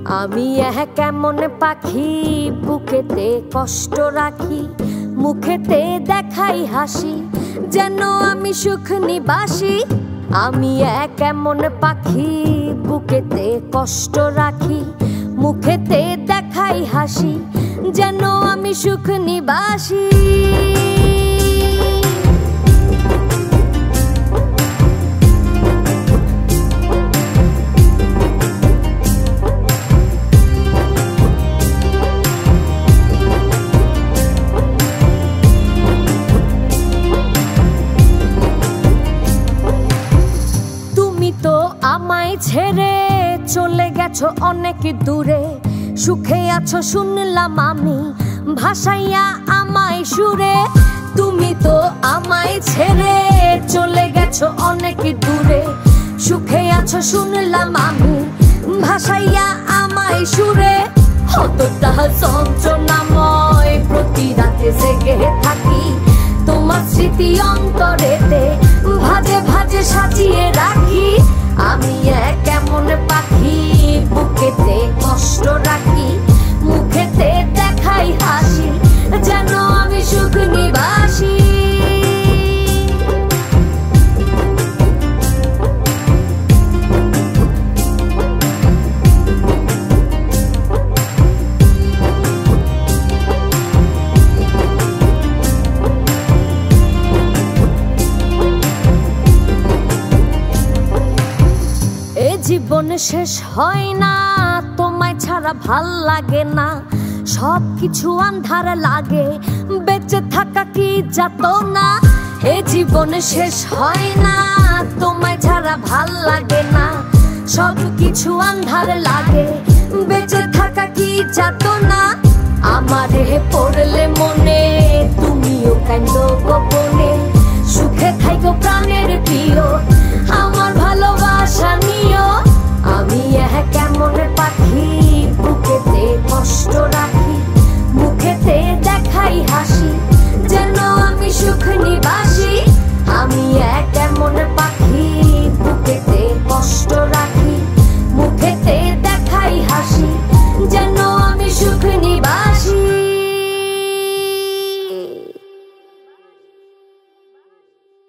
আমি কেমন পাখি বুকেতে কষ্ট রাখি, মুখেতে দেখাই হাসি, যেন আমি সুখ নিবাসী। আমি কেমন পাখি বুকেতে কষ্ট রাখি, মুখেতে দেখাই হাসি, যেন আমি সুখ নিবাসী। আমায় ছেড়ে চলে গেছো অনেক দূরে, সুখে আছো শুনলাম আমি, ভাসাইয়া আমায় সুরে। তুমি তো আমায় ছেড়ে চলে গেছো অনেক দূরে, সুখে আছো শুনলাম আমি, ভাসাইয়া আমায় সুরে। কতটা যন্ত্রণাময় প্রতি রাতে জেগে থাকি, তোমার স্মৃতি অন্তরেতে ভাজে ভাজে সাজিয়ে রাখি। আমি কেমন পাখি বুকেতে কষ্ট রাখি, মুখেতে দেখাই হাসি, যেন আমি সুখ নিবাসী। জীবন শেষ হয় না, তোমায় ছাড়া ভাল লাগে না, সবকিছু আন্ধার লাগে, বেঁচে থাকা কি যাতনা। হে জীবন শেষ হয় না, তোমায় ছাড়া ভাল লাগে না, সবকিছু আন্ধার লাগে, বেঁচে থাকা কি যাতনা।